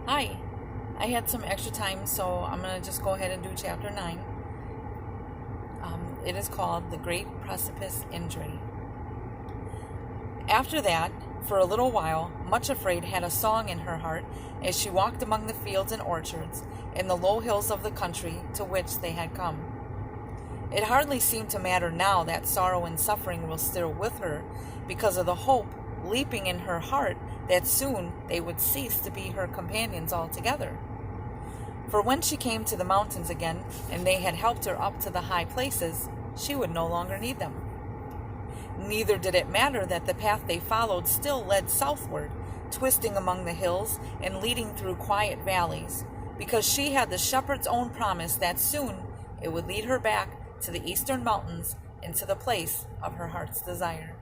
Hi, I had some extra time, so I'm going to just go ahead and do chapter 9. It is called The Great Precipice Injury. After that, for a little while, Much Afraid had a song in her heart as she walked among the fields and orchards in the low hills of the country to which they had come. It hardly seemed to matter now that sorrow and suffering were still with her, because of the hope leaping in her heart that soon they would cease to be her companions altogether. For when she came to the mountains again, and they had helped her up to the high places, she would no longer need them. Neither did it matter that the path they followed still led southward, twisting among the hills and leading through quiet valleys, because she had the shepherd's own promise that soon it would lead her back to the eastern mountains and to the place of her heart's desire.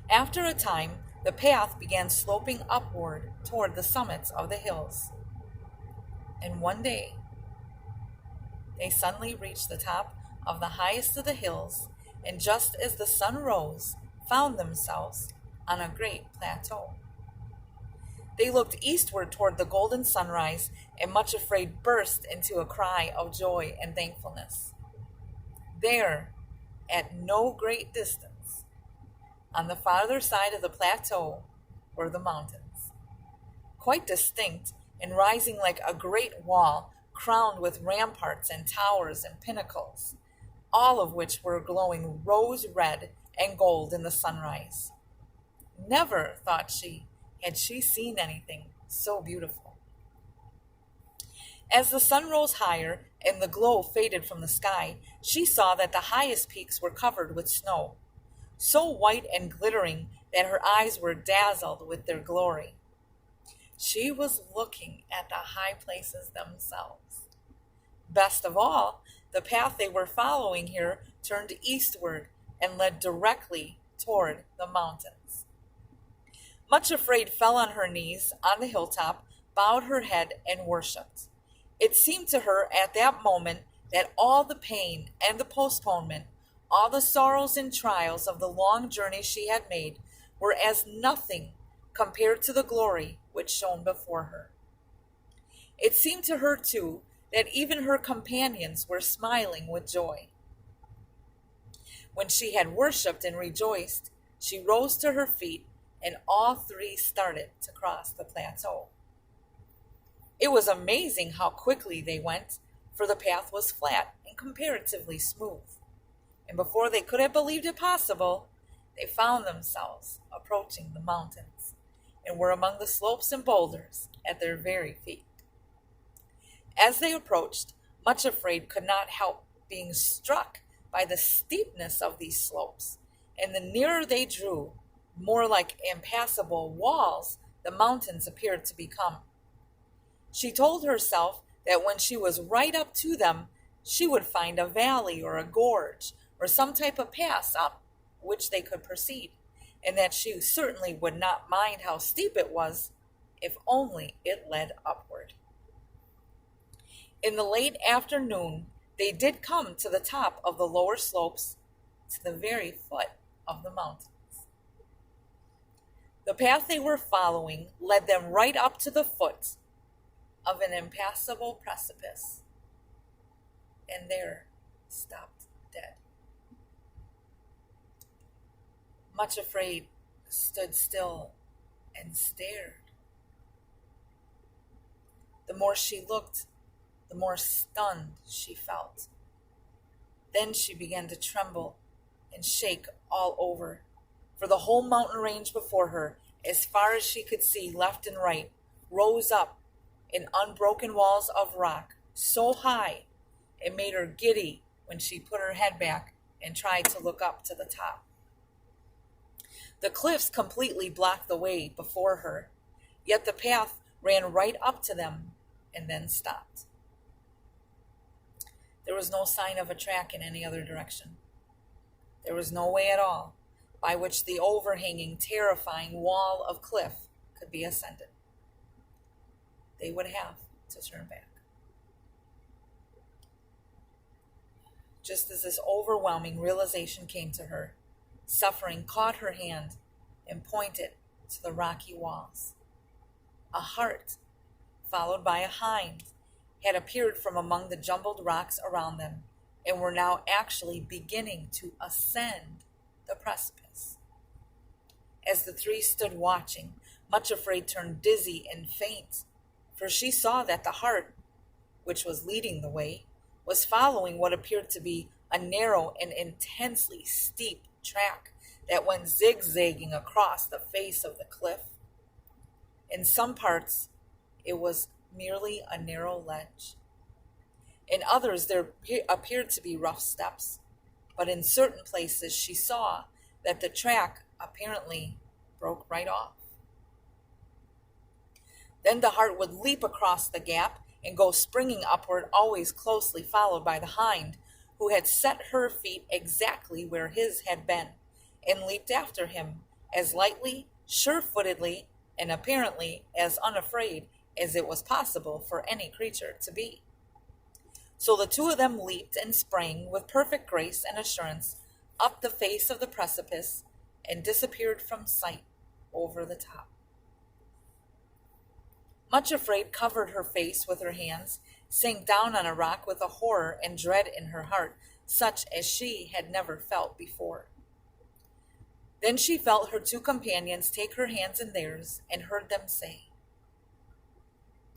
After a time, the path began sloping upward toward the summits of the hills. And one day, they suddenly reached the top of the highest of the hills, and just as the sun rose, found themselves on a great plateau. They looked eastward toward the golden sunrise, and Much Afraid burst into a cry of joy and thankfulness. There, at no great distance, on the farther side of the plateau, were the mountains, quite distinct and rising like a great wall, crowned with ramparts and towers and pinnacles, all of which were glowing rose red and gold in the sunrise. Never, thought she, had she seen anything so beautiful. As the sun rose higher and the glow faded from the sky, she saw that the highest peaks were covered with snow, so white and glittering that her eyes were dazzled with their glory. She was looking at the high places themselves. Best of all, the path they were following here turned eastward and led directly toward the mountains. Much Afraid fell on her knees on the hilltop, bowed her head, and worshipped. It seemed to her at that moment that all the pain and the postponement, all the sorrows and trials of the long journey she had made, were as nothing compared to the glory which shone before her. It seemed to her, too, that even her companions were smiling with joy. When she had worshipped and rejoiced, she rose to her feet, and all three started to cross the plateau. It was amazing how quickly they went, for the path was flat and comparatively smooth. And before they could have believed it possible, they found themselves approaching the mountains and were among the slopes and boulders at their very feet. As they approached, Much Afraid could not help being struck by the steepness of these slopes, and the nearer they drew, more like impassable walls the mountains appeared to become. She told herself that when she was right up to them, she would find a valley or a gorge or some type of pass up which they could proceed, and that she certainly would not mind how steep it was, if only it led upward. In the late afternoon, they did come to the top of the lower slopes, to the very foot of the mountains. The path they were following led them right up to the foot of an impassable precipice, and there stopped dead. Much Afraid stood still and stared. The more she looked, the more stunned she felt. Then she began to tremble and shake all over, for the whole mountain range before her, as far as she could see left and right, rose up in unbroken walls of rock so high it made her giddy when she put her head back and tried to look up to the top. The cliffs completely blocked the way before her, yet the path ran right up to them and then stopped. There was no sign of a track in any other direction. There was no way at all by which the overhanging, terrifying wall of cliff could be ascended. They would have to turn back. Just as this overwhelming realization came to her, suffering caught her hand and pointed to the rocky walls. A hart, followed by a hind, had appeared from among the jumbled rocks around them, and were now actually beginning to ascend the precipice. As the three stood watching, Much Afraid turned dizzy and faint, for she saw that the hart, which was leading the way, was following what appeared to be a narrow and intensely steep track that went zigzagging across the face of the cliff. In some parts, it was merely a narrow ledge. In others, there appeared to be rough steps, but in certain places she saw that the track apparently broke right off. Then the hart would leap across the gap and go springing upward, always closely followed by the hind, who had set her feet exactly where his had been, and leaped after him as lightly, sure-footedly, and apparently as unafraid as it was possible for any creature to be. So the two of them leaped and sprang with perfect grace and assurance up the face of the precipice and disappeared from sight over the top. Much Afraid covered her face with her hands, sank down on a rock with a horror and dread in her heart, such as she had never felt before. Then she felt her two companions take her hands in theirs and heard them say,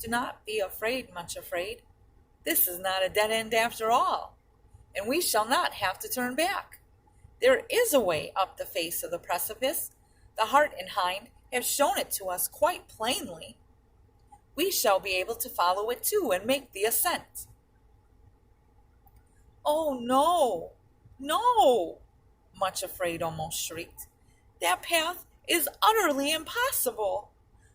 "Do not be afraid, Much Afraid. This is not a dead end after all, and we shall not have to turn back. There is a way up the face of the precipice. The hart and hind have shown it to us quite plainly. We shall be able to follow it too and make the ascent." "Oh, no, no," Much Afraid almost shrieked. "That path is utterly impossible.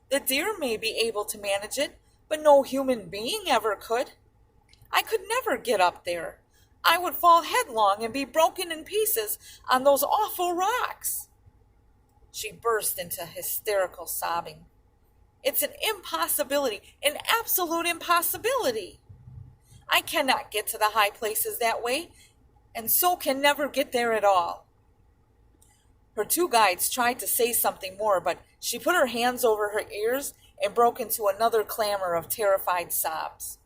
The deer may be able to manage it, but no human being ever could. I could never get up there. I would fall headlong and be broken in pieces on those awful rocks." She burst into hysterical sobbing. "It's an impossibility, an absolute impossibility. I cannot get to the high places that way, and so can never get there at all." Her two guides tried to say something more, but she put her hands over her ears and broke into another clamor of terrified sobs.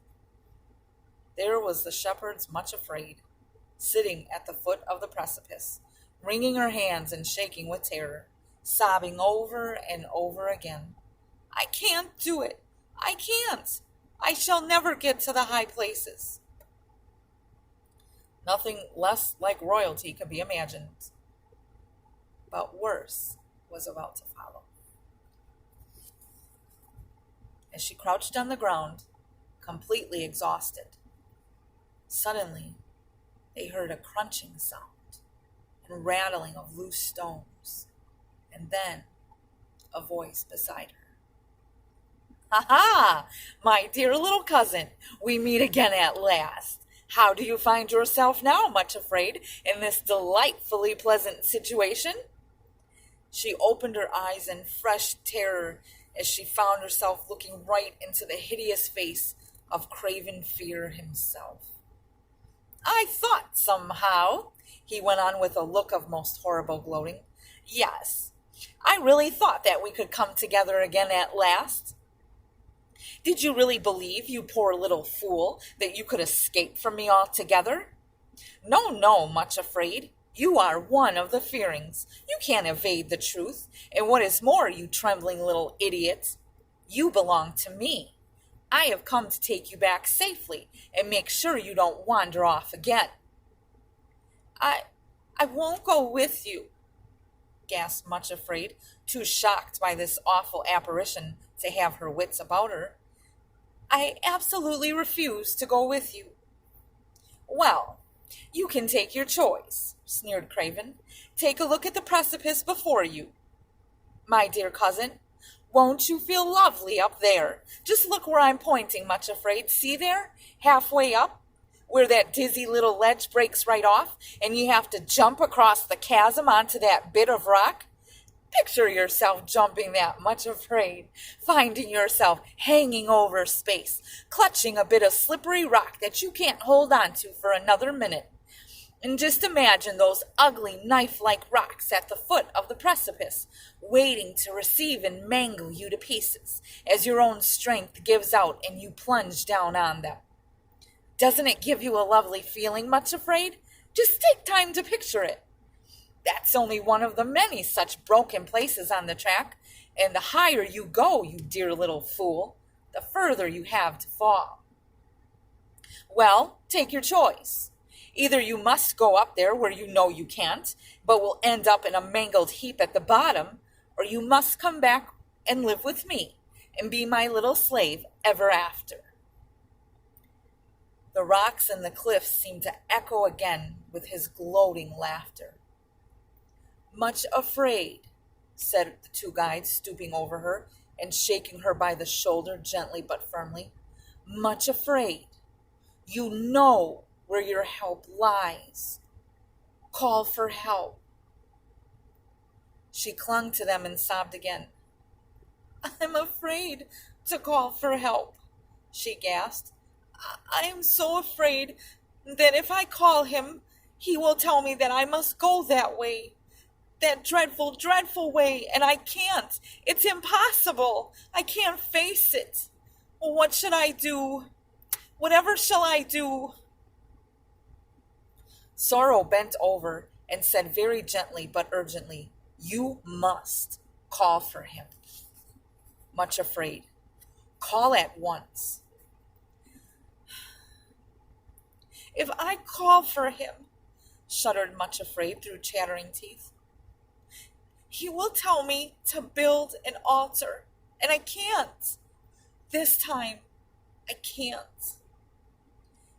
There was the shepherd's Much Afraid, sitting at the foot of the precipice, wringing her hands and shaking with terror, sobbing over and over again. "I can't do it. I can't. I shall never get to the high places." Nothing less like royalty could be imagined, but worse was about to follow. As she crouched on the ground, completely exhausted, suddenly they heard a crunching sound and rattling of loose stones, and then a voice beside her. "Ha ha! My dear little cousin, we meet again at last. How do you find yourself now, Much Afraid, in this delightfully pleasant situation?" She opened her eyes in fresh terror as she found herself looking right into the hideous face of Craven Fear himself. "I thought somehow," he went on with a look of most horrible gloating, "yes, I really thought that we could come together again at last. Did you really believe, you poor little fool, that you could escape from me altogether? No, no, Much Afraid. You are one of the Fearings. You can't evade the truth. And what is more, you trembling little idiot, you belong to me. I have come to take you back safely and make sure you don't wander off again." I won't go with you," gasped Much Afraid, too shocked by this awful apparition to have her wits about her. "I absolutely refuse to go with you." "Well, you can take your choice," sneered Craven. "Take a look at the precipice before you. My dear cousin, won't you feel lovely up there? Just look where I'm pointing, Much Afraid. See there, halfway up, where that dizzy little ledge breaks right off, and you have to jump across the chasm onto that bit of rock? Picture yourself jumping that, Much Afraid, finding yourself hanging over space, clutching a bit of slippery rock that you can't hold on to for another minute. And just imagine those ugly knife-like rocks at the foot of the precipice, waiting to receive and mangle you to pieces as your own strength gives out and you plunge down on them. Doesn't it give you a lovely feeling, Much Afraid? Just take time to picture it. That's only one of the many such broken places on the track, and the higher you go, you dear little fool, the further you have to fall. Well, take your choice. Either you must go up there where you know you can't, but will end up in a mangled heap at the bottom, or you must come back and live with me and be my little slave ever after. The rocks and the cliffs seemed to echo again with his gloating laughter. Much afraid, said the two guides, stooping over her and shaking her by the shoulder gently but firmly. Much afraid. You know where your help lies. Call for help. She clung to them and sobbed again. I'm afraid to call for help, she gasped. I am so afraid that if I call him, he will tell me that I must go that way. That dreadful, dreadful way, and I can't. It's impossible. I can't face it. What should I do? Whatever shall I do? Sorrow bent over and said very gently but urgently, You must call for him. Much Afraid. Call at once. If I call for him, shuddered Much Afraid through chattering teeth, he will tell me to build an altar, and I can't. This time, I can't.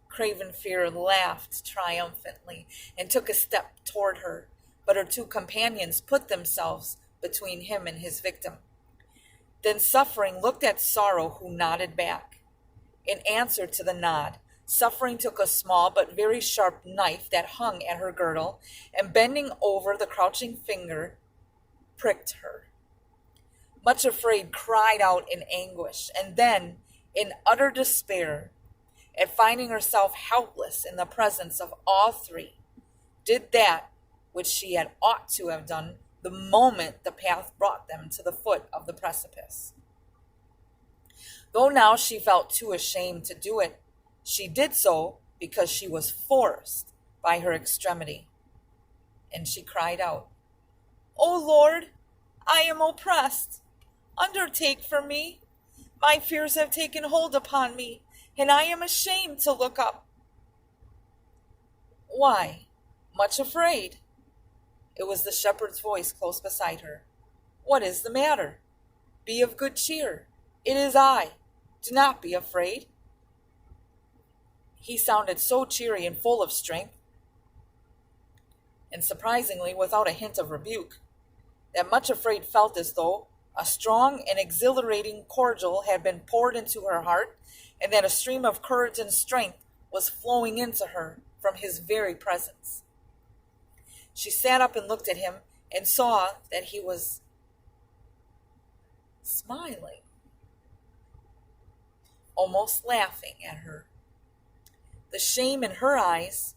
Craven Fear laughed triumphantly and took a step toward her, but her two companions put themselves between him and his victim. Then Suffering looked at Sorrow, who nodded back. In answer to the nod, Suffering took a small but very sharp knife that hung at her girdle, and bending over the crouching figure, pricked her. Much Afraid cried out in anguish, and then, in utter despair, at finding herself helpless in the presence of all three, did that which she had ought to have done the moment the path brought them to the foot of the precipice. Though now she felt too ashamed to do it, she did so because she was forced by her extremity. And she cried out, O Lord, I am oppressed. Undertake for me. My fears have taken hold upon me, and I am ashamed to look up. Why, Much Afraid? It was the shepherd's voice close beside her. What is the matter? Be of good cheer. It is I. Do not be afraid. He sounded so cheery and full of strength, and surprisingly without a hint of rebuke, that Much Afraid felt as though a strong and exhilarating cordial had been poured into her heart, and that a stream of courage and strength was flowing into her from his very presence. She sat up and looked at him and saw that he was smiling, almost laughing at her. The shame in her eyes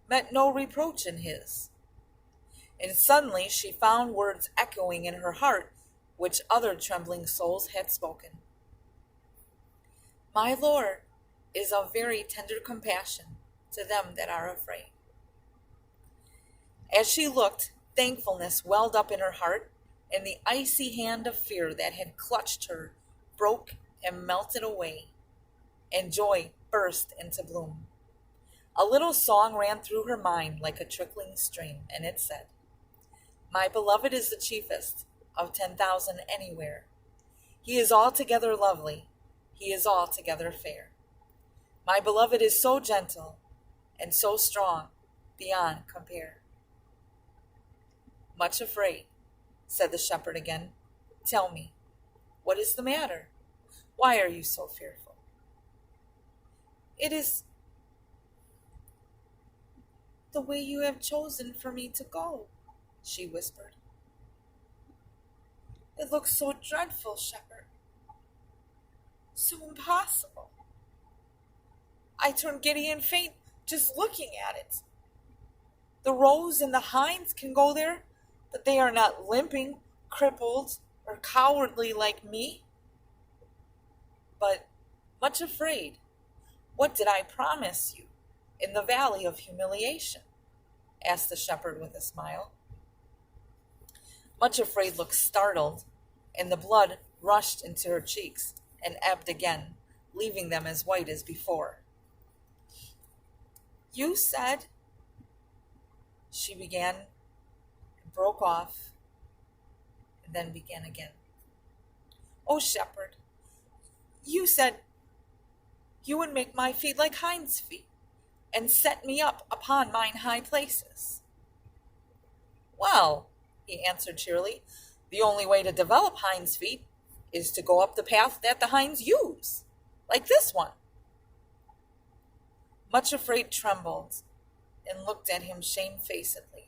met no reproach in his. And suddenly she found words echoing in her heart which other trembling souls had spoken. My Lord is of very tender compassion to them that are afraid. As she looked, thankfulness welled up in her heart, and the icy hand of fear that had clutched her broke and melted away, and joy burst into bloom. A little song ran through her mind like a trickling stream, and it said, My beloved is the chiefest of 10,000 anywhere. He is altogether lovely. He is altogether fair. My beloved is so gentle and so strong beyond compare. Much Afraid, said the shepherd again. Tell me, what is the matter? Why are you so fearful? It is the way you have chosen for me to go, she whispered. It looks so dreadful, shepherd. So impossible. I turn giddy and faint just looking at it. The Rose and the Hinds can go there, but they are not limping, crippled, or cowardly like me. But much afraid, what did I promise you in the valley of humiliation? Asked the shepherd with a smile. Much afraid looked startled, and the blood rushed into her cheeks and ebbed again, leaving them as white as before. You said, she began, and broke off, and then began again. Oh, shepherd, you said you would make my feet like hinds' feet, and set me up upon mine high places. Well, he answered cheerily, the only way to develop hinds' feet is to go up the path that the hinds use, like this one. Much afraid trembled and looked at him shamefacedly.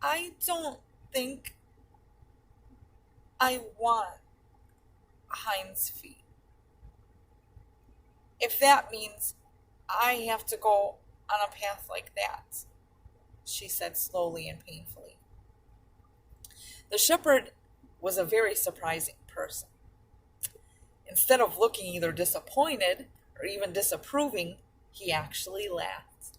I don't think I want hinds' feet. If that means I have to go on a path like that, she said slowly and painfully. The shepherd was a very surprising person. Instead of looking either disappointed or even disapproving, he actually laughed.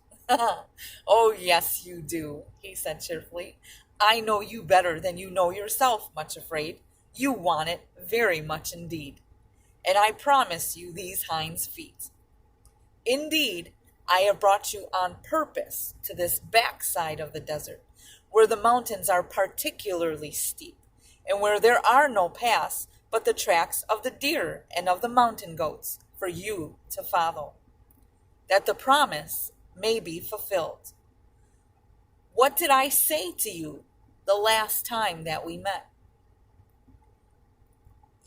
Oh, yes, you do, he said cheerfully. I know you better than you know yourself, much afraid. You want it very much indeed. And I promise you these hinds' feet. Indeed, I have brought you on purpose to this backside of the desert, where the mountains are particularly steep, and where there are no paths but the tracks of the deer and of the mountain goats for you to follow, that the promise may be fulfilled. What did I say to you the last time that we met?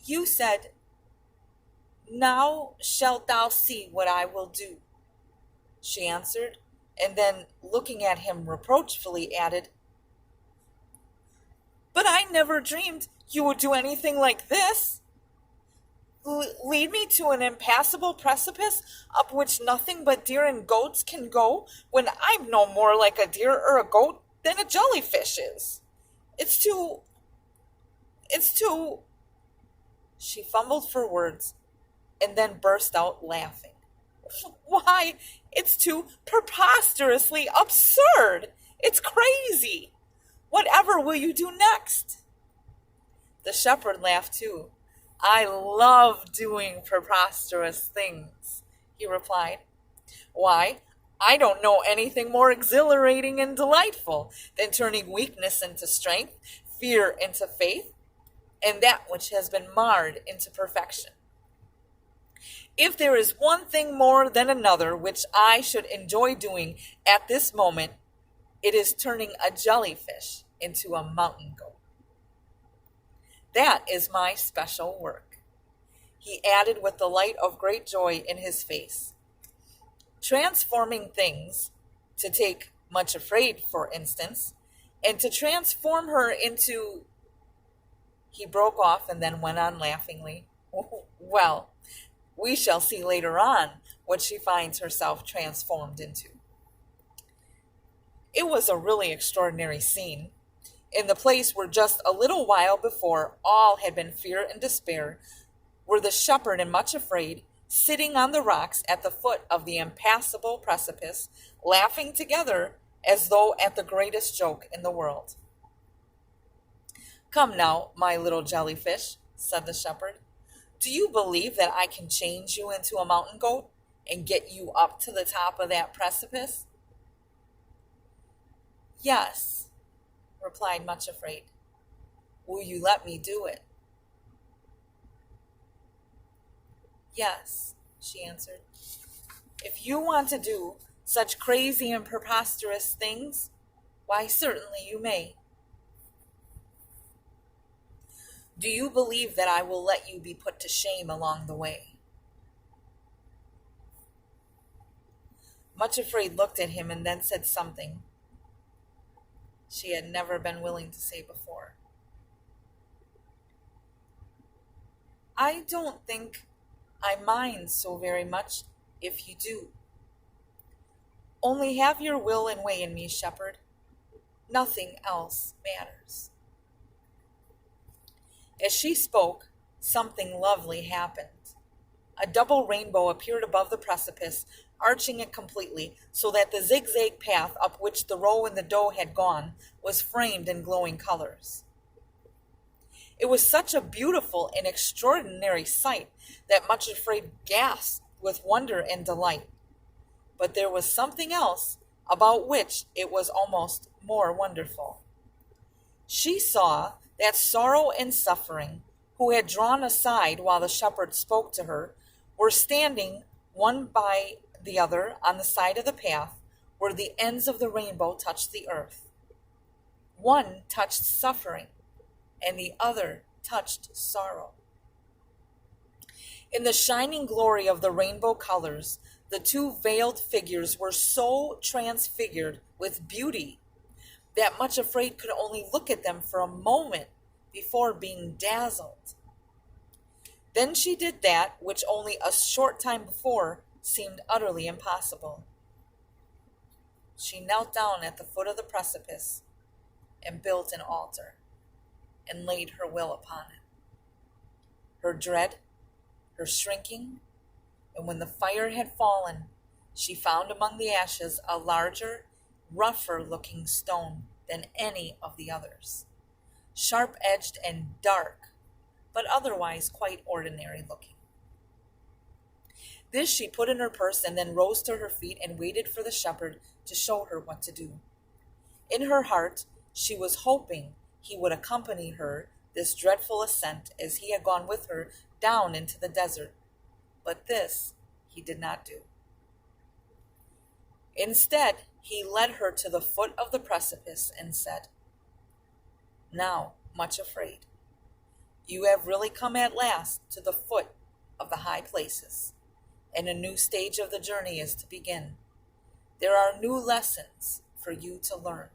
You said, now shalt thou see what I will do, she answered, and then, looking at him reproachfully, added, but I never dreamed you would do anything like this. Lead me to an impassable precipice up which nothing but deer and goats can go, when I'm no more like a deer or a goat than a jellyfish is. It's too... She fumbled for words and then burst out laughing. Why, it's too preposterously absurd. It's crazy. Whatever will you do next? The shepherd laughed too. I love doing preposterous things, he replied. Why, I don't know anything more exhilarating and delightful than turning weakness into strength, fear into faith, and that which has been marred into perfection. If there is one thing more than another which I should enjoy doing at this moment, it is turning a jellyfish into a mountain goat. That is my special work, he added with the light of great joy in his face. Transforming things, to take Much Afraid, for instance, and to transform her into... He broke off and then went on laughingly. Well, we shall see later on what she finds herself transformed into. It was a really extraordinary scene. In the place where just a little while before all had been fear and despair, were the shepherd and Much Afraid, sitting on the rocks at the foot of the impassable precipice, laughing together as though at the greatest joke in the world. Come now, my little jellyfish, said the shepherd. Do you believe that I can change you into a mountain goat and get you up to the top of that precipice? Yes, replied Much Afraid. Will you let me do it? Yes, she answered. If you want to do such crazy and preposterous things, why certainly you may. Do you believe that I will let you be put to shame along the way? Much Afraid looked at him and then said something she had never been willing to say before. I don't think I mind so very much if you do. Only have your will and way in me, shepherd. Nothing else matters." As she spoke, something lovely happened. A double rainbow appeared above the precipice, arching it completely, so that the zigzag path up which the roe and the doe had gone was framed in glowing colors. It was such a beautiful and extraordinary sight that Much Afraid gasped with wonder and delight. But there was something else about which it was almost more wonderful. She saw that Sorrow and Suffering, who had drawn aside while the shepherd spoke to her, were standing one by the other on the side of the path where the ends of the rainbow touched the earth. One touched suffering, and the other touched sorrow. In the shining glory of the rainbow colors, the two veiled figures were so transfigured with beauty that Much Afraid could only look at them for a moment before being dazzled. Then she did that which only a short time before seemed utterly impossible. She knelt down at the foot of the precipice and built an altar and laid her will upon it. Her dread, her shrinking, and when the fire had fallen, she found among the ashes a larger, rougher-looking stone than any of the others, sharp-edged and dark, but otherwise quite ordinary-looking. This she put in her purse and then rose to her feet and waited for the shepherd to show her what to do. In her heart, she was hoping he would accompany her this dreadful ascent as he had gone with her down into the desert, but this he did not do. Instead, he led her to the foot of the precipice and said, "Now, Much Afraid, you have really come at last to the foot of the high places, and a new stage of the journey is to begin. There are new lessons for you to learn.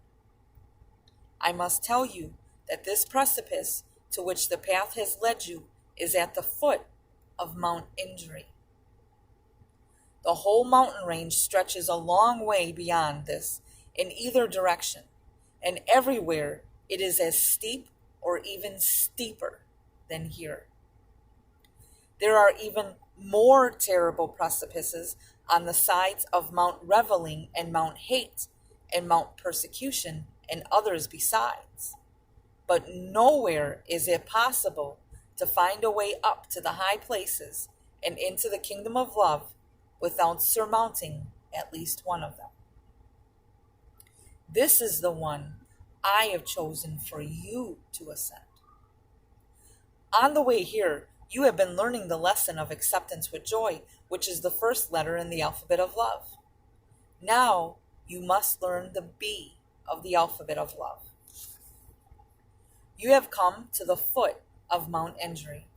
I must tell you that this precipice to which the path has led you is at the foot of Mount Injury. The whole mountain range stretches a long way beyond this in either direction, and everywhere it is as steep or even steeper than here. There are even more terrible precipices on the sides of Mount Reveling and Mount Hate and Mount Persecution and others besides. But nowhere is it possible to find a way up to the high places and into the kingdom of love without surmounting at least one of them. This is the one I have chosen for you to ascend. On the way here, you have been learning the lesson of acceptance with joy, which is the first letter in the alphabet of love. Now you must learn the B of the alphabet of love. You have come to the foot of Mount Injury,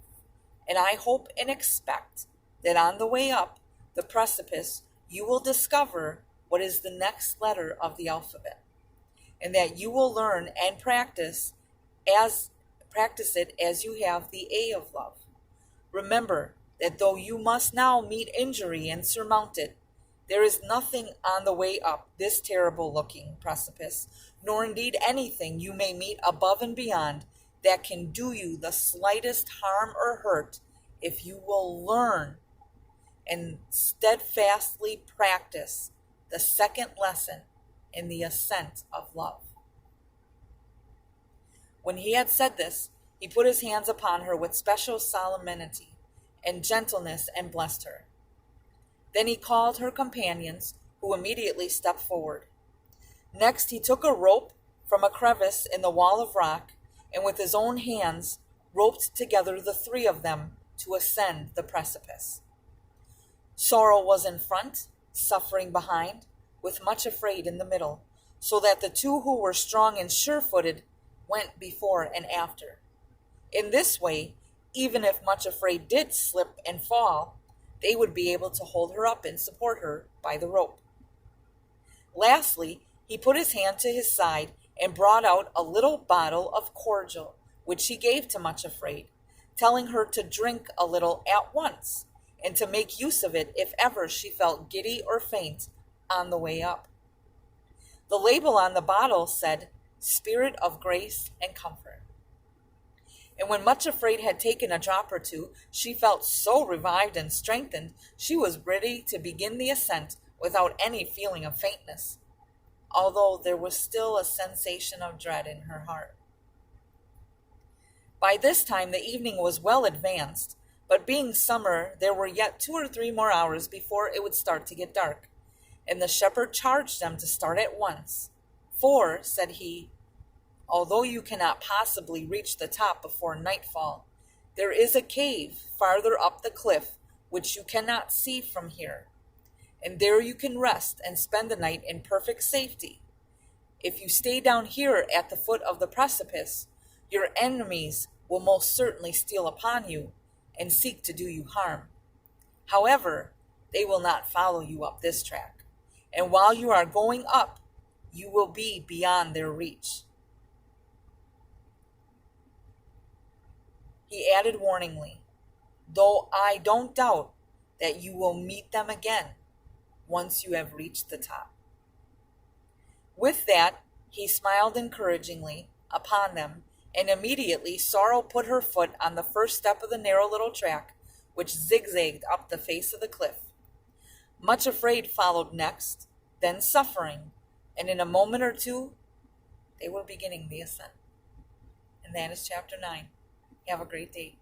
and I hope and expect that on the way up the precipice you will discover what is the next letter of the alphabet, and that you will learn and practice it as you have the A of love. Remember that though you must now meet injury and surmount it, there is nothing on the way up this terrible-looking precipice, nor indeed anything you may meet above and beyond, that can do you the slightest harm or hurt if you will learn and steadfastly practice the second lesson in the ascent of love." When he had said this, he put his hands upon her with special solemnity and gentleness and blessed her. Then he called her companions, who immediately stepped forward. Next he took a rope from a crevice in the wall of rock, and with his own hands roped together the three of them to ascend the precipice. Sorrow was in front, Suffering behind, with Much Afraid in the middle, so that the two who were strong and sure-footed went before and after. In this way, even if Much Afraid did slip and fall, they would be able to hold her up and support her by the rope. Lastly, he put his hand to his side and brought out a little bottle of cordial, which he gave to Much Afraid, telling her to drink a little at once, and to make use of it if ever she felt giddy or faint, on the way up. The label on the bottle said, Spirit of Grace and Comfort. And when Much Afraid had taken a drop or two, she felt so revived and strengthened, she was ready to begin the ascent without any feeling of faintness, although there was still a sensation of dread in her heart. By this time the evening was well advanced, but being summer, there were yet 2 or 3 more hours before it would start to get dark, and the shepherd charged them to start at once. For, said he, although you cannot possibly reach the top before nightfall, there is a cave farther up the cliff which you cannot see from here, and there you can rest and spend the night in perfect safety. If you stay down here at the foot of the precipice, your enemies will most certainly steal upon you and seek to do you harm. However, they will not follow you up this track, and while you are going up, you will be beyond their reach. He added warningly, though I don't doubt that you will meet them again once you have reached the top. With that, he smiled encouragingly upon them, and immediately Sorrow put her foot on the first step of the narrow little track which zigzagged up the face of the cliff. Much Afraid followed next, then Suffering, and in a moment or two they were beginning the ascent. And that is chapter 9. Have a great day.